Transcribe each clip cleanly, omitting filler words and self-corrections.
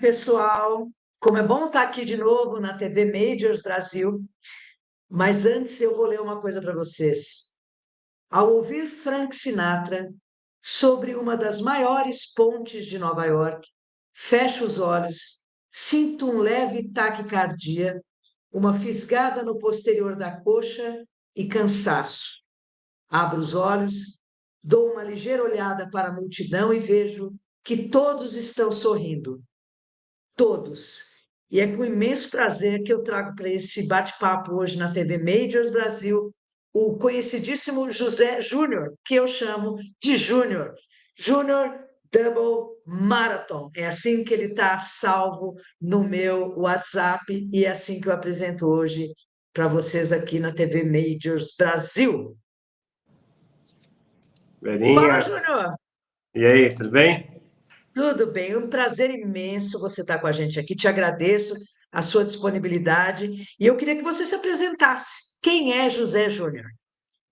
pessoal? Como é bom estar aqui de novo na TV Majors Brasil, mas antes eu vou ler uma coisa para vocês. Ao ouvir Frank Sinatra sobre uma das maiores pontes de Nova York, fecho os olhos, sinto um leve taquicardia, uma fisgada no posterior da coxa e cansaço. Abro os olhos, dou uma ligeira olhada para a multidão e vejo que todos estão sorrindo. Todos. E é com imenso prazer que eu trago para esse bate-papo hoje na TV Majors Brasil o conhecidíssimo José Júnior, que eu chamo de Júnior. Júnior Double Marathon. É assim que ele está salvo no meu WhatsApp e é assim que eu apresento hoje para vocês aqui na TV Majors Brasil. Fala, Verinha, Júnior! e aí, tudo bem? Tudo bem, um prazer imenso você estar com a gente aqui. Te agradeço a sua disponibilidade e eu queria que você se apresentasse. Quem é José Júnior?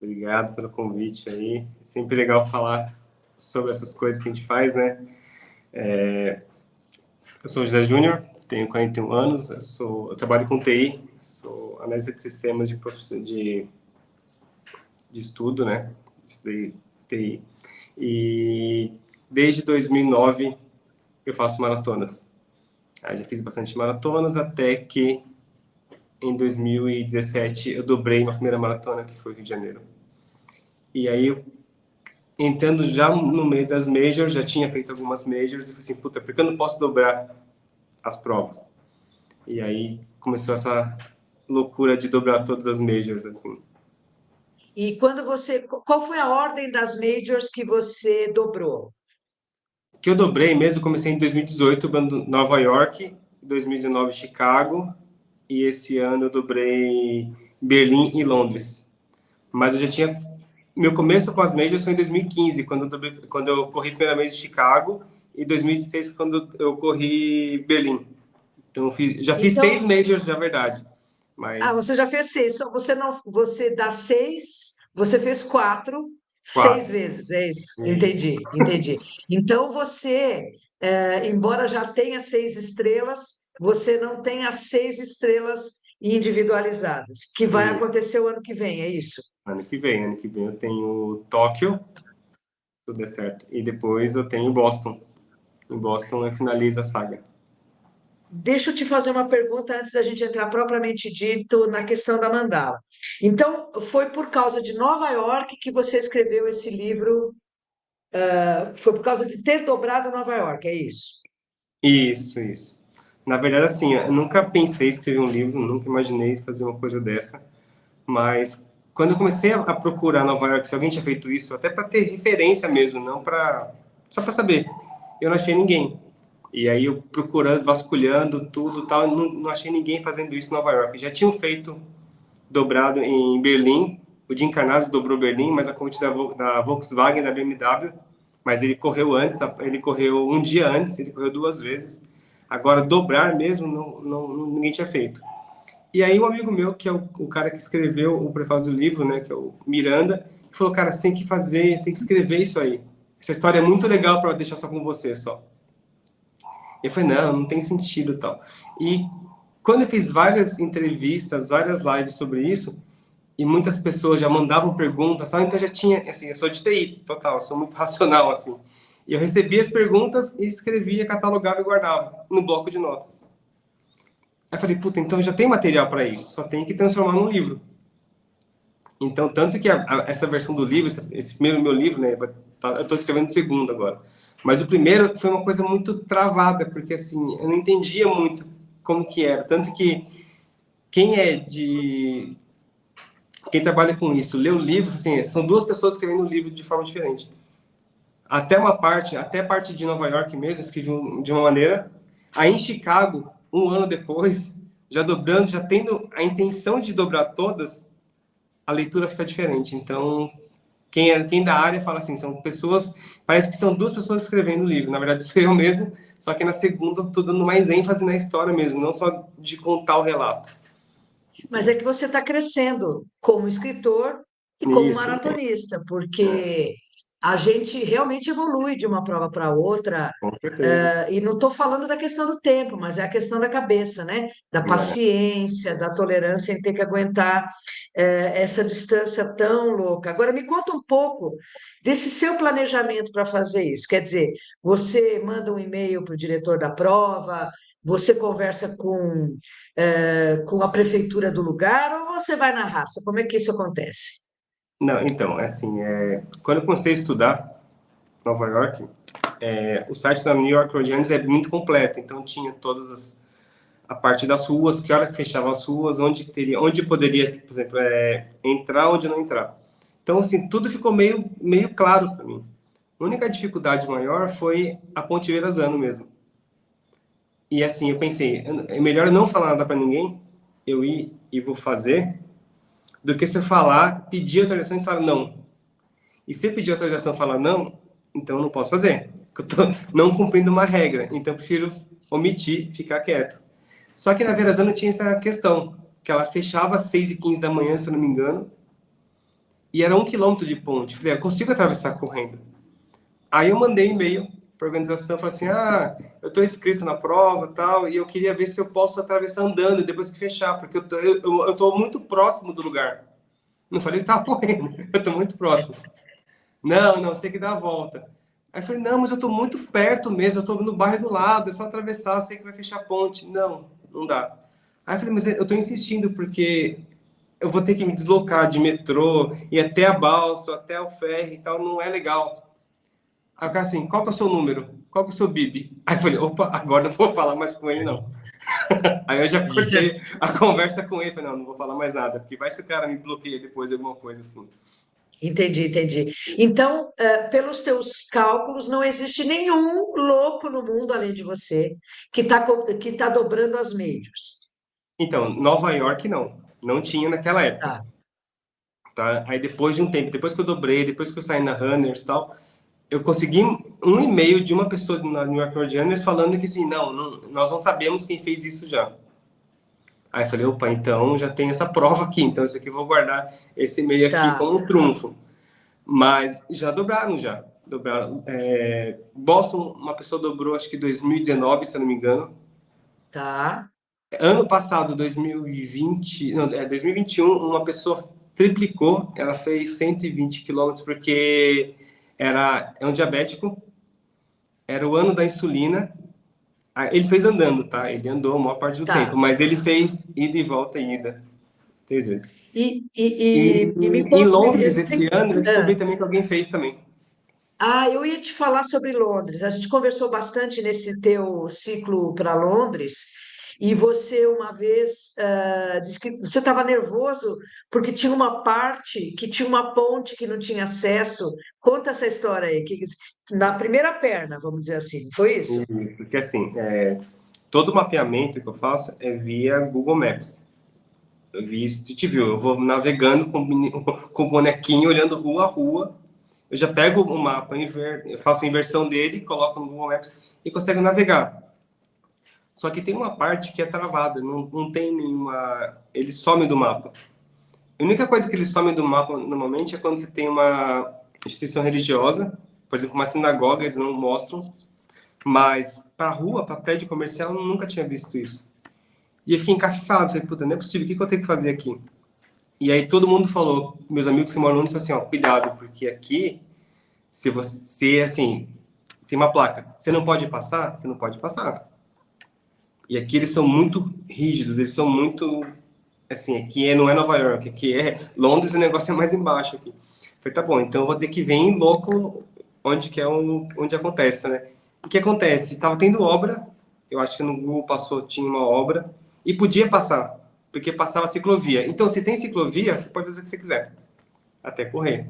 Obrigado pelo convite aí. É sempre legal falar sobre essas coisas que a gente faz, né? Eu sou o José Júnior, tenho 41 anos, eu trabalho com TI, sou analista de sistemas de estudo, né? Estudei TI. E desde 2009 eu faço maratonas. Já fiz bastante maratonas até que em 2017 eu dobrei minha primeira maratona, que foi Rio de Janeiro. E aí eu entrando já no meio das majors, já tinha feito algumas majors, e falei assim, puta, por que eu não posso dobrar as provas? E aí começou essa loucura de dobrar todas as majors, assim. E qual foi a ordem das majors que você dobrou? Que eu dobrei mesmo, comecei em 2018, Nova York, 2019 Chicago, e esse ano eu dobrei Berlim e Londres. Mas eu já tinha... Meu começo com as majors foi em 2015, quando eu corri a primeira vez em Chicago, e 2016 quando eu corri Berlim. Então, já fiz Então, 6 majors, na verdade. você Mas já fez 6, só você não, você dá 6, você fez 4, 6 4. vezes, é isso. É isso. Entendi. Então você, embora já tenha 6 estrelas, você não tem as 6 estrelas individualizadas, que vai E acontecer o ano que vem, é isso? ano que vem eu tenho Tóquio, se tudo der certo. E depois eu tenho Boston. Em Boston eu finalizo a saga. Deixa eu te fazer uma pergunta antes da gente entrar propriamente dito na questão da mandala. Então, foi por causa de Nova York que você escreveu esse livro, foi por causa de ter dobrado Nova York, é isso? Isso. Na verdade, assim, eu nunca pensei em escrever um livro, nunca imaginei fazer uma coisa dessa. Mas quando eu comecei a procurar Nova York, se alguém tinha feito isso, até para ter referência mesmo, não para só para saber, eu não achei ninguém. E aí eu procurando, vasculhando tudo, tal, não achei ninguém fazendo isso em Nova York. Já tinham feito dobrado em Berlim, o Jim Carnazzi dobrou Berlim, mas a corrente da Volkswagen, da BMW, mas ele correu antes, ele correu um dia antes, ele correu 2 vezes. Agora dobrar mesmo, ninguém tinha feito. E aí um amigo meu, que é o cara que escreveu o prefácio do livro, né, que é o Miranda, falou, cara, você tem que fazer, tem que escrever isso aí. Essa história é muito legal para deixar só com você, só. Eu falei, não tem sentido, tal. E quando eu fiz várias entrevistas, várias lives sobre isso, e muitas pessoas já mandavam perguntas, sabe? Então eu já tinha, assim, eu sou de TI, total, eu sou muito racional, assim. E eu recebia as perguntas e escrevia, catalogava e guardava no bloco de notas. Aí eu falei, puta, então eu já tem material para isso, só tem que transformar num livro. Então, tanto que essa versão do livro, esse primeiro meu livro, né, eu estou escrevendo o segundo agora, mas o primeiro foi uma coisa muito travada, porque assim, eu não entendia muito como que era, tanto que quem quem trabalha com isso, lê o livro, assim, são duas pessoas escrevendo o livro de forma diferente. Até a parte de Nova York mesmo, eu escrevi de uma maneira, aí em Chicago, um ano depois, já dobrando, já tendo a intenção de dobrar todas, a leitura fica diferente. Então, quem da área fala assim, são pessoas, parece que são duas pessoas escrevendo o livro. Na verdade, sou eu mesmo, só que na segunda estou dando mais ênfase na história mesmo, não só de contar o relato. Mas é que você está crescendo como escritor e como Isso também. maratonista, porque a gente realmente evolui de uma prova para outra, Com certeza. e não estou falando da questão do tempo, mas é a questão da cabeça, né? Da É. paciência, da tolerância em ter que aguentar, essa distância tão louca. Agora, me conta um pouco desse seu planejamento para fazer isso. Quer dizer, você manda um e-mail para o diretor da prova, você conversa com a prefeitura do lugar, ou você vai na raça? Como é que isso acontece? Não, então, assim, quando eu comecei a estudar Nova York, o site da New York Road Runners é muito completo, então tinha a parte das ruas, que hora que fechava as ruas, onde poderia, por exemplo, entrar, onde não entrar. Então, assim, tudo ficou meio claro para mim. A única dificuldade maior foi a Ponte Verrazano mesmo. E assim, eu pensei, é melhor eu não falar nada para ninguém, eu ir e vou fazer, do que se eu falar, pedir autorização e falar não. E se eu pedir autorização e falar não, então eu não posso fazer. Eu tô não cumprindo uma regra. Então eu prefiro omitir, ficar quieto. Só que na Verrazano tinha essa questão, que ela fechava às 6h15 da manhã, se eu não me engano, e era 1 quilômetro de ponte. Falei, eu consigo atravessar correndo. Aí eu mandei e-mail para a organização, falei assim, eu estou inscrito na prova tal, e eu queria ver se eu posso atravessar andando depois que fechar, porque eu tô muito próximo do lugar. Não falei que estava correndo, eu estou muito próximo. Não, não, você tem que dar a volta. Aí eu falei, não, mas eu estou muito perto mesmo, eu estou no bairro do lado, é só atravessar, eu sei que vai fechar a ponte. Não, não dá. Aí eu falei, mas eu estou insistindo porque eu vou ter que me deslocar de metrô, ir até a balsa, até o ferry e tal, não é legal. Aí o cara assim, qual que é o seu número? Qual que é o seu BIP? Aí eu falei, opa, agora não vou falar mais com ele, não. Aí eu já cortei a conversa com ele, falei, não vou falar mais nada, porque vai se o cara me bloqueia depois, alguma coisa assim. Entendi, entendi. Então, pelos teus cálculos, não existe nenhum louco no mundo além de você que tá dobrando as majors. Então, Nova York não tinha naquela época, Tá. tá? Aí depois de um tempo, depois que eu dobrei, depois que eu saí na Runners e tal, eu consegui um e-mail de uma pessoa na New York Road Runners falando que assim, nós não sabemos quem fez isso já. Aí eu falei, opa, então já tem essa prova aqui, então isso aqui eu vou guardar esse e-mail aqui Tá, como um trunfo. Mas já dobraram já. Dobraram. Boston, uma pessoa dobrou, acho que 2019, se eu não me engano. tá, Ano passado, 2020, não, 2021, uma pessoa triplicou, ela fez 120 quilômetros porque é um diabético, era o ano da insulina. Ele fez andando, tá? Ele andou a maior parte do tempo, tá. mas ele fez ida e volta e ida, 3 vezes. E, e, E e me em conta, Londres, esse ano, eu descobri também que alguém fez também. eu ia te falar sobre Londres. A gente conversou bastante nesse teu ciclo para Londres, e você uma vez disse que você estava nervoso porque tinha uma parte que tinha uma ponte que não tinha acesso. Conta essa história aí, na primeira perna, vamos dizer assim, foi isso? Isso, que assim, todo o mapeamento que eu faço é via Google Maps. Eu vi isso, te viu, eu vou navegando com o bonequinho, olhando rua a rua. Eu já pego o mapa, eu faço a inversão dele, coloco no Google Maps e consigo navegar. Só que tem uma parte que é travada, não tem nenhuma. Ele some do mapa. A única coisa que ele some do mapa normalmente é quando você tem uma instituição religiosa, por exemplo, uma sinagoga, eles não mostram. Mas para rua, para prédio comercial, eu nunca tinha visto isso. E eu fiquei encafifado, falei, puta, não é possível, o que eu tenho que fazer aqui? E aí todo mundo falou, meus amigos que moram no disseram assim, ó, cuidado, porque aqui, assim, tem uma placa, você não pode passar, você não pode passar. E aqui eles são muito rígidos, eles são muito, assim, aqui não é Nova York, aqui é Londres, o negócio é mais embaixo aqui. Falei, tá bom, então eu vou ter que vir em loco onde acontece, né? O que acontece? Tava tendo obra, eu acho que no Google passou, tinha uma obra, e podia passar, porque passava ciclovia. Então, se tem ciclovia, você pode fazer o que você quiser, até correr.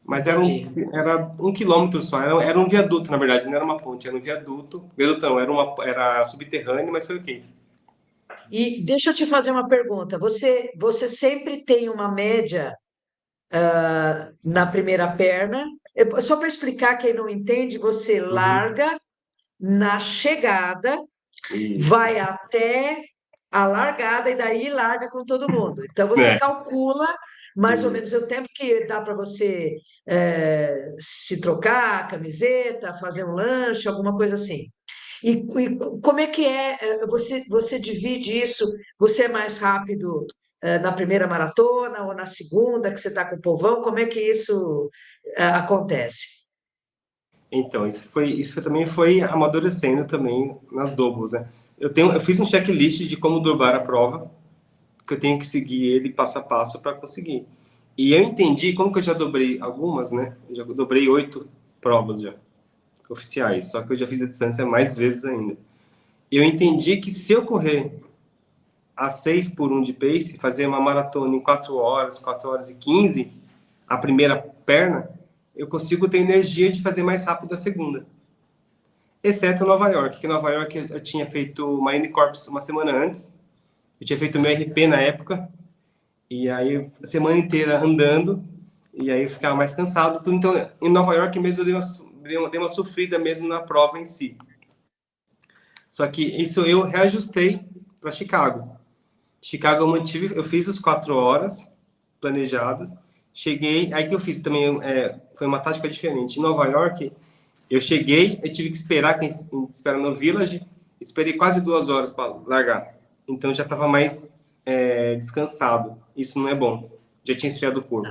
Mas Entendi. era 1 quilômetro só, era um viaduto, na verdade, não era uma ponte, era um viaduto. Viaduto não, era subterrâneo, mas foi ok. E deixa eu te fazer uma pergunta. Você sempre tem uma média na primeira perna? Só para explicar quem não entende, você Uhum. larga na chegada, Isso. vai até a largada e daí larga com todo mundo. Então você É, calcula mais ou menos o tempo que dá para você se trocar, a camiseta, fazer um lanche, alguma coisa assim. E como é que você divide isso? Você é mais rápido na primeira maratona ou na segunda, que você está com o povão? Como é que isso acontece? Então, isso também foi amadurecendo também nas dobras, né? Eu fiz um checklist de como dobrar a prova, que eu tenho que seguir ele passo a passo para conseguir. E eu entendi, como que eu já dobrei algumas, né? Eu já dobrei 8 provas já, oficiais, só que eu já fiz a distância mais vezes ainda. Eu entendi que se eu correr a 6 por 1 de pace, fazer uma maratona em 4 horas, 4 horas e 15, a primeira perna, eu consigo ter energia de fazer mais rápido a segunda. Exceto Nova York, que Nova York eu tinha feito Marine Corps uma semana antes, eu tinha feito meu RP na época, e aí a semana inteira andando, e aí eu ficava mais cansado, tudo. Então, em Nova York mesmo eu dei uma sofrida mesmo na prova em si. Só que isso eu reajustei para Chicago. Chicago eu mantive, eu fiz os 4 horas planejadas, cheguei, aí que eu fiz também, foi uma tática diferente. Em Nova York, eu cheguei, eu tive que esperar, quem espera no Village, esperei quase 2 horas para largar. Então já estava mais descansado. Isso não é bom. Já tinha esfriado o corpo.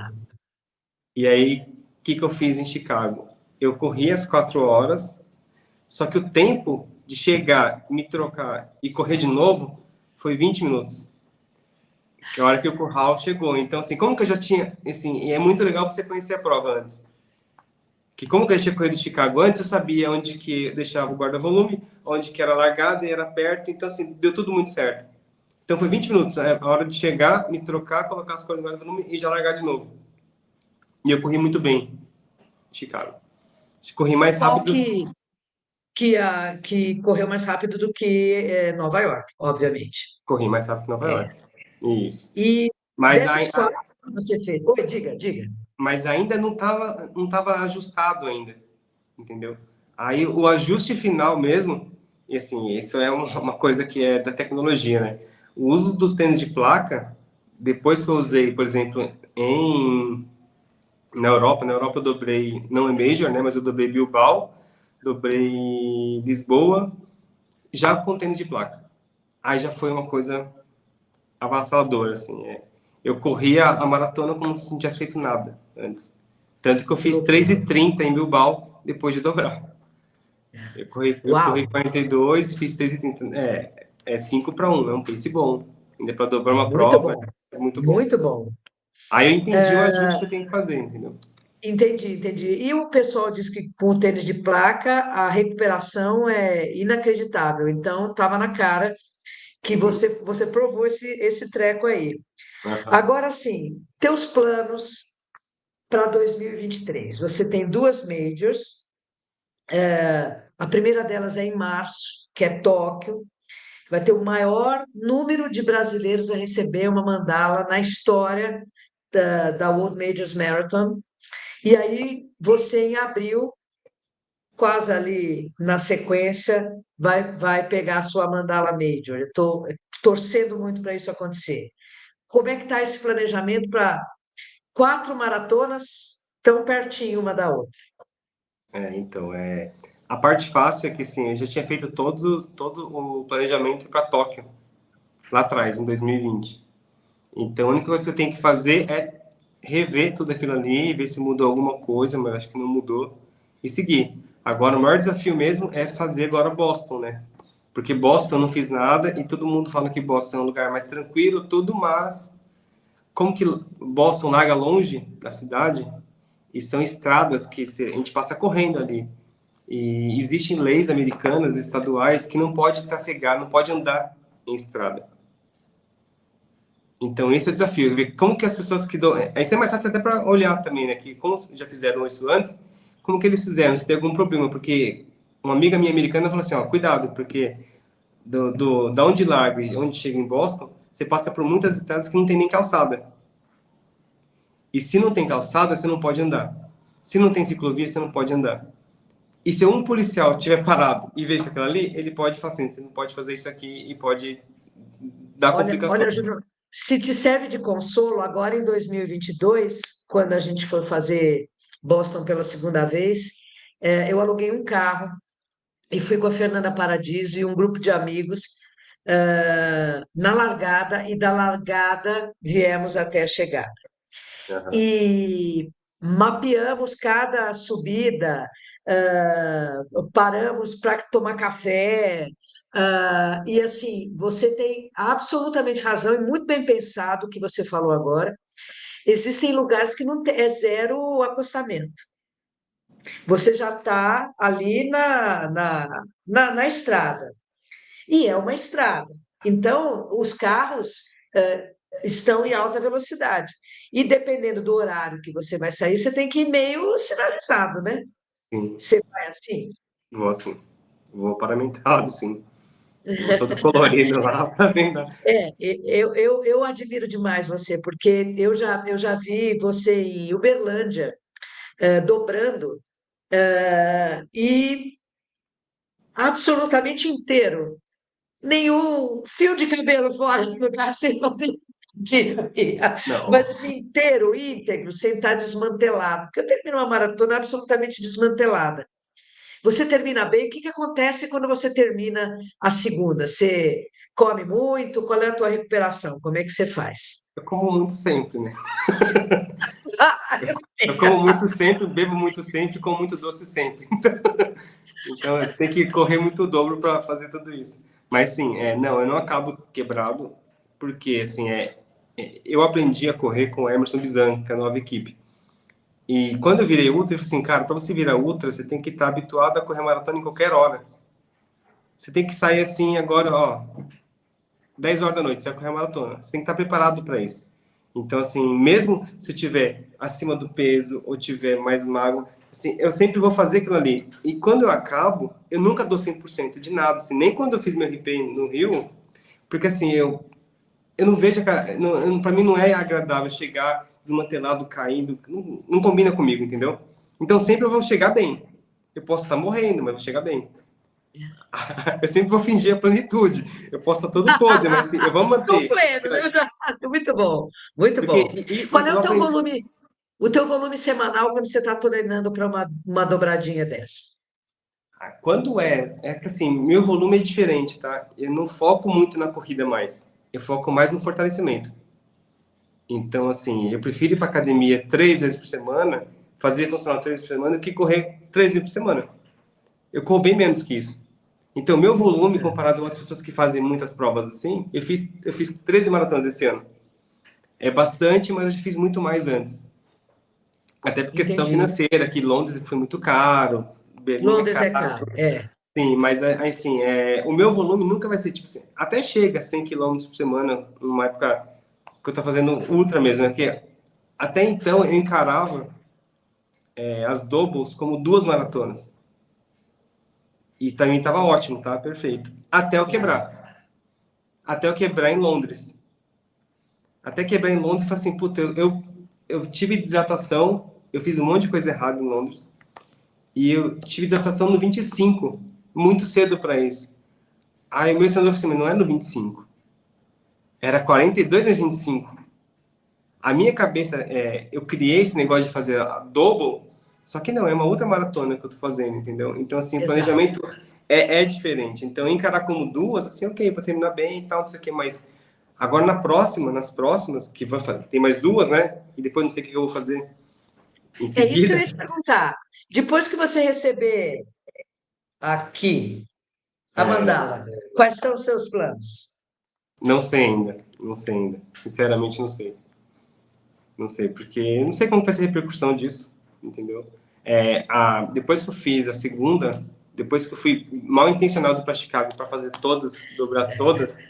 E aí, o que eu fiz em Chicago? Eu corri as 4 horas, só que o tempo de chegar, me trocar e correr de novo foi 20 minutos. Que é a hora que o curral chegou. Então, assim, como que eu já tinha, assim, e é muito legal você conhecer a prova antes. Que como que eu tinha corrido de Chicago antes, eu sabia onde que deixava o guarda-volume, onde que era a largada e era perto, então, assim, deu tudo muito certo. Então, foi 20 minutos, a hora de chegar, me trocar, colocar as coisas no guarda-volume e já largar de novo. E eu corri muito bem em Chicago. Corri mais Qual rápido, que correu mais rápido do que Nova York, obviamente. que Nova É. York. Isso. E Mas, desses quatro que você fez. Oi, diga, diga. mas ainda não tava ajustado ainda, entendeu? Aí o ajuste final mesmo, e assim, isso é uma coisa que é da tecnologia, né? O uso dos tênis de placa, depois que eu usei, por exemplo, na Europa eu dobrei, não é Major, né? Mas eu dobrei Bilbao, dobrei Lisboa, já com tênis de placa. Aí já foi uma coisa avassaladora, assim. Eu corria a maratona como se não tivesse feito nada antes. Tanto que eu Que fiz loucura. 3:30 em Bilbao depois de dobrar. Eu corri Uau, 42 e fiz 3:30. É 5 para 1, é um pace bom. Ainda para dobrar uma muito prova, bom, é muito bom. muito bom. Aí eu entendi o ajuste que eu tenho que fazer, entendeu? Entendi, entendi. E o pessoal diz que com o tênis de placa a recuperação é inacreditável. Então, estava na cara que Uhum. você provou esse treco aí. Aham. Agora sim, teus planos para 2023. Você tem duas majors. A primeira delas é em março, que é Tóquio. Vai ter o maior número de brasileiros a receber uma mandala na história da World Majors Marathon. E aí, você, em abril, quase ali na sequência, vai pegar a sua mandala Major. Eu estou torcendo muito para isso acontecer. Como é que está esse planejamento para quatro maratonas tão pertinho uma da outra? Então, a parte fácil é que, sim, eu já tinha feito todo o planejamento para Tóquio, lá atrás, em 2020. Então, a única coisa que eu tenho que fazer é rever tudo aquilo ali, ver se mudou alguma coisa, mas acho que não mudou, e seguir. Agora, o maior desafio mesmo é fazer agora Boston, né? Porque Boston eu não fiz nada e todo mundo fala que Boston é um lugar mais tranquilo, tudo, mas como que Boston larga longe da cidade e são estradas que a gente passa correndo ali. E existem leis americanas, estaduais, que não pode trafegar, não pode andar em estrada. Então, esse é o desafio, ver como que as pessoas que dão... Isso é mais fácil até para olhar também, né? Que como já fizeram isso antes, como que eles fizeram, se tem algum problema. Porque uma amiga minha americana falou assim, ó, cuidado, porque da onde larga e onde chega em Boston, você passa por muitas estradas que não tem nem calçada. E se não tem calçada, você não pode andar. Se não tem ciclovia, você não pode andar. E se um policial estiver parado e ver isso aquilo ali, ele pode falar assim, você não pode fazer isso aqui e pode dar Olha, complicações. Júnior, se te serve de consolo, agora em 2022, quando a gente for fazer Boston pela segunda vez, eu aluguei um carro e fui com a Fernanda Paradiso e um grupo de amigos na largada, e da largada viemos até a chegada. Aham. E mapeamos cada subida, ah, paramos para tomar café, e assim, você tem absolutamente razão e muito bem pensado o que você falou agora. Existem lugares que não é zero acostamento. Você já está ali na estrada. E é uma estrada. Então, os carros estão em alta velocidade. E dependendo do horário que você vai sair, você tem que ir meio sinalizado, né? Sim, Você vai assim. vou assim. Vou paramentado, sim. Vou todo colorido lá pra venda. Eu admiro demais você, porque eu já vi você em Uberlândia, dobrando, e absolutamente inteiro. Nenhum fio de cabelo fora do lugar sem fazer dia. Não, Mas assim, inteiro, íntegro, sem estar desmantelado. Porque eu termino uma maratona absolutamente desmantelada. Você termina bem, o que que acontece quando você termina a segunda? Você come muito? Qual é a tua recuperação? Como é que você faz? eu como muito sempre, né? Eu Eu também. como muito sempre, bebo muito sempre, como muito doce sempre. Então eu tenho que correr muito o dobro para fazer tudo isso. Mas sim, não, eu não acabo quebrado, porque assim, eu aprendi a correr com o Emerson Bizan, que é a nova equipe. E quando eu virei ultra, eu falei assim, cara, para você virar ultra, você tem que estar habituado a correr maratona em qualquer hora. Você tem que sair assim agora, ó, 10 horas da noite, você vai correr a maratona. Você tem que estar preparado para isso. Então, assim, mesmo se tiver acima do peso ou tiver mais magro, assim, eu sempre vou fazer aquilo ali. E quando eu acabo, eu nunca dou 100% de nada. Assim, nem quando eu fiz meu RP no Rio, porque assim, eu não vejo, para mim não é agradável chegar desmantelado, caindo, não combina comigo, entendeu? Então sempre eu vou chegar bem. Eu posso estar morrendo, mas vou chegar bem. Eu sempre vou fingir a plenitude. Eu posso estar todo podre, mas assim, eu vou Estou manter. pleno, né? Muito bom, muito Porque bom. Qual é eu aprendi. o teu volume semanal quando você está treinando para uma dobradinha dessa? Quando é que assim, meu volume é diferente, tá? Eu não foco muito na corrida mais. Eu foco mais no fortalecimento. Então, assim, eu prefiro ir para academia 3 vezes por semana, fazer funcional 3 vezes por semana, do que correr 3 vezes por semana. Eu corro bem menos que isso. Então, meu volume, comparado a outras pessoas que fazem muitas provas assim, eu fiz 13 maratonas esse ano. É bastante, mas eu já fiz muito mais antes. Até por questão Entendi. financeira, que Londres foi muito caro, Berlim é Londres é caro. caro, é. Sim, mas assim, o meu volume nunca vai ser tipo assim, até chega a 100 quilômetros por semana, numa época que eu tô fazendo ultra mesmo, né? Porque até então eu encarava as doubles como 2 maratonas. E também tava ótimo, tava perfeito. Até eu Tá. quebrar. Até eu quebrar em Londres. Até quebrar em Londres, eu falei assim, puta, eu tive desidratação, eu fiz um monte de coisa errada em Londres. E eu tive desidratação no 25, muito cedo para isso. Aí o meu senador falou assim, mas não é no 25. Era 42 vezes 25. A minha cabeça, eu criei esse negócio de fazer a double, só que não, é uma outra maratona que eu tô fazendo, entendeu? Então, assim, o Exato. planejamento é diferente. Então, encarar como duas, assim, ok, vou terminar bem e tal, não sei o que, mas agora nas próximas, que tem mais duas, né? E depois não sei o que eu vou fazer em É isso que eu seguida. ia te perguntar. Depois que você receber aqui a É, mandala, quais são os seus planos? não sei ainda, não sei ainda. Sinceramente, não sei. Não sei, porque eu não sei como vai ser a repercussão disso, entendeu? Depois que eu fiz a segunda, depois que eu fui mal intencionado para Chicago para fazer todas, dobrar todas,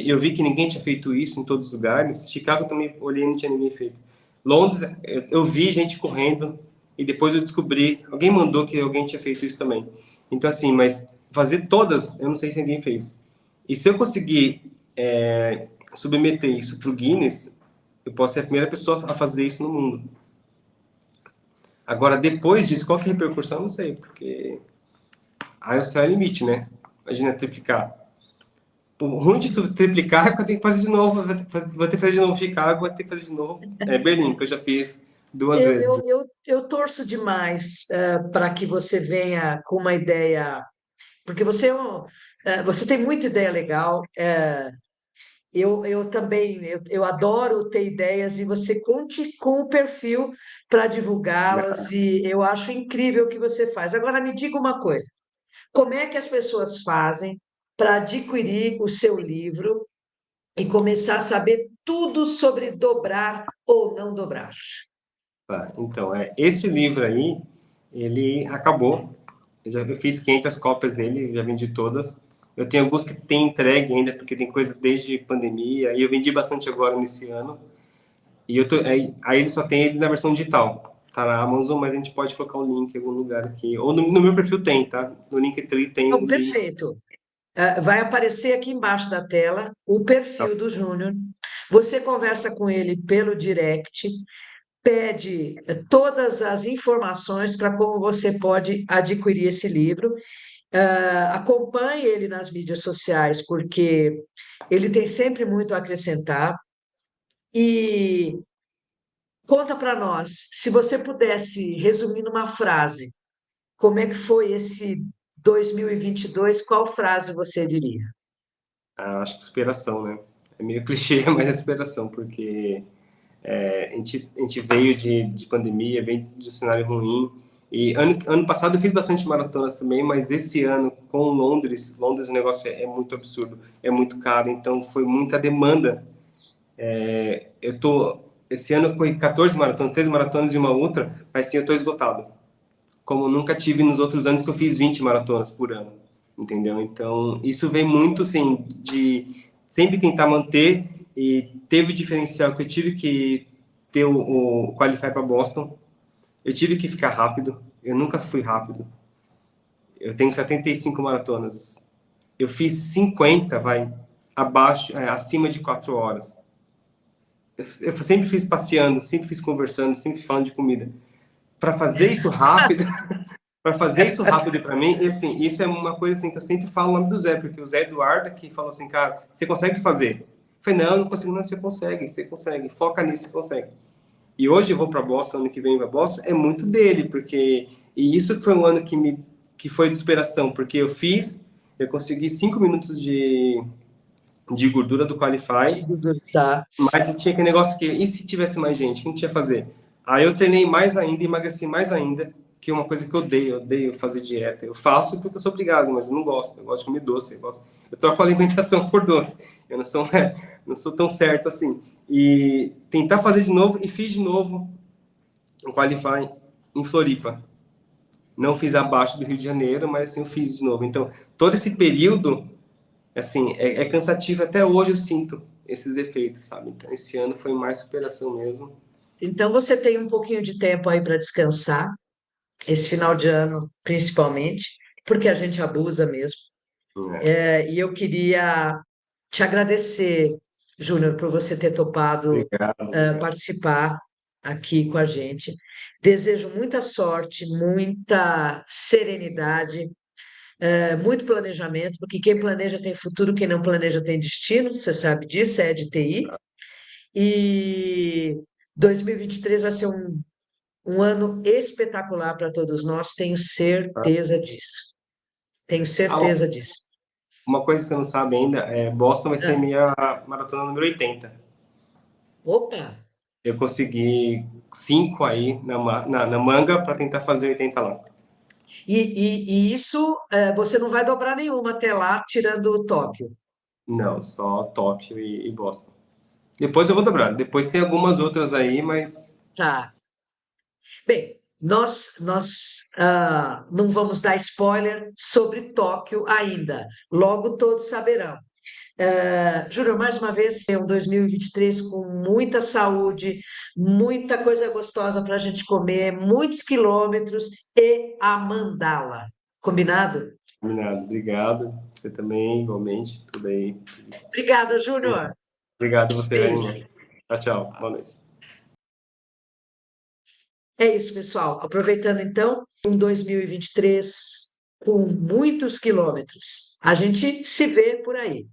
eu vi que ninguém tinha feito isso em todos os lugares. Chicago também olhei e não tinha ninguém feito. Londres, eu vi gente correndo e depois eu descobri, alguém mandou que alguém tinha feito isso também. Então, assim, mas fazer todas, eu não sei se ninguém fez. E se eu conseguir submeter isso para o Guinness, eu posso ser a primeira pessoa a fazer isso no mundo. Agora, depois disso, qual que é a repercussão? Eu não sei, porque aí o céu é limite, né? Imagina triplicar. O ruim de tudo triplicar é que eu tenho que fazer de novo, vou ter que fazer de novo Chicago, vou ter que fazer de novo Berlim, que eu já fiz duas Eu, vezes. eu, eu, eu torço demais para que você venha com uma ideia, porque você tem muita ideia legal. Eu também, eu adoro ter ideias e você conte com o perfil para divulgá-las e eu acho incrível o que você faz. Agora me diga uma coisa, como é que as pessoas fazem para adquirir o seu livro e começar a saber tudo sobre dobrar ou não dobrar? Tá, então, esse livro aí, ele acabou. Eu fiz 500 cópias dele, já vendi todas. Eu tenho alguns que tem entregue ainda, porque tem coisa desde pandemia, e eu vendi bastante agora nesse ano. E aí ele só tem ele na versão digital. Tá na Amazon, mas a gente pode colocar o link em algum lugar aqui. Ou no meu perfil tem, tá? No Linktree tem Então, o link. perfeito. Vai aparecer aqui embaixo da tela o Tá, perfil do Júnior. Você conversa com ele pelo direct, pede todas as informações para como você pode adquirir esse livro. Acompanhe ele nas mídias sociais, porque ele tem sempre muito a acrescentar. E conta para nós, se você pudesse resumir numa frase, como é que foi esse 2022, qual frase você diria? acho que superação, né? É meio clichê, mas é superação, porque a gente veio de pandemia, veio de um cenário ruim. E ano passado eu fiz bastante maratonas também, mas esse ano com Londres o negócio é muito absurdo, é muito caro, então foi muita demanda. Esse ano eu corri 14 maratonas, 6 maratonas e uma ultra, mas sim, eu tô esgotado. Como nunca tive nos outros anos que eu fiz 20 maratonas por ano, entendeu? Então, isso vem muito, sim, de sempre tentar manter e teve o diferencial que eu tive que ter o Qualify para Boston, eu tive que ficar rápido, eu nunca fui rápido. Eu tenho 75 maratonas. Eu fiz 50, vai, acima de 4 horas. Eu sempre fiz passeando, sempre fiz conversando, sempre falando de comida. Para fazer isso rápido, para fazer isso rápido para mim, e assim, isso é uma coisa assim que eu sempre falo o nome do Zé, porque o Zé Eduardo que falou assim, cara, você consegue fazer? Eu falei, não, eu não consigo, não, você consegue, foca nisso, você consegue. E hoje eu vou para Boston, ano que vem para Boston, é muito dele, porque e isso foi um ano que foi de superação, porque eu consegui 5 minutos de gordura do Qualify, Tá. mas tinha aquele negócio que, e se tivesse mais gente, o que a gente ia fazer? Aí eu treinei mais ainda, emagreci mais ainda, que é uma coisa que eu odeio fazer dieta. Eu faço porque eu sou obrigado, mas eu não gosto. Eu gosto de comer doce, eu troco a alimentação por doce. Eu não sou, não sou tão certo assim. E tentar fazer de novo, e fiz de novo um Qualify em Floripa. Não fiz abaixo do Rio de Janeiro, mas assim, eu fiz de novo. Então, todo esse período, assim, é cansativo. Até hoje eu sinto esses efeitos, sabe? Então, esse ano foi mais superação mesmo. Então você tem um pouquinho de tempo aí para descansar, esse final de ano principalmente, porque a gente abusa mesmo. É, E eu queria te agradecer, Júnior, por você ter topado obrigado, obrigado. participar aqui com a gente. Desejo muita sorte, muita serenidade, muito planejamento, porque quem planeja tem futuro, quem não planeja tem destino, você sabe disso, é de TI. E 2023 vai ser um ano espetacular para todos nós, tenho certeza disso. Tenho Ah, certeza disso. uma coisa que você não sabe ainda, Boston vai ser Ah, minha maratona número 80. opa! Eu consegui 5 aí na manga para tentar fazer 80 lá. E isso, você não vai dobrar nenhuma até lá, tirando o Tóquio. Não, só Tóquio e Boston. Depois eu vou dobrar. Depois tem algumas outras aí, mas Tá. Bem, nós não vamos dar spoiler sobre Tóquio ainda. Logo todos saberão. Júnior, mais uma vez, é um 2023 com muita saúde, muita coisa gostosa para a gente comer, muitos quilômetros e a mandala. Combinado? combinado. Obrigado. Você também, igualmente. Tudo aí. Obrigada, Júnior. Obrigado você, Beijo. Rainha. Tchau, tchau. Boa noite. É isso, pessoal. Aproveitando então, um 2023 com muitos quilômetros. A gente se vê por aí.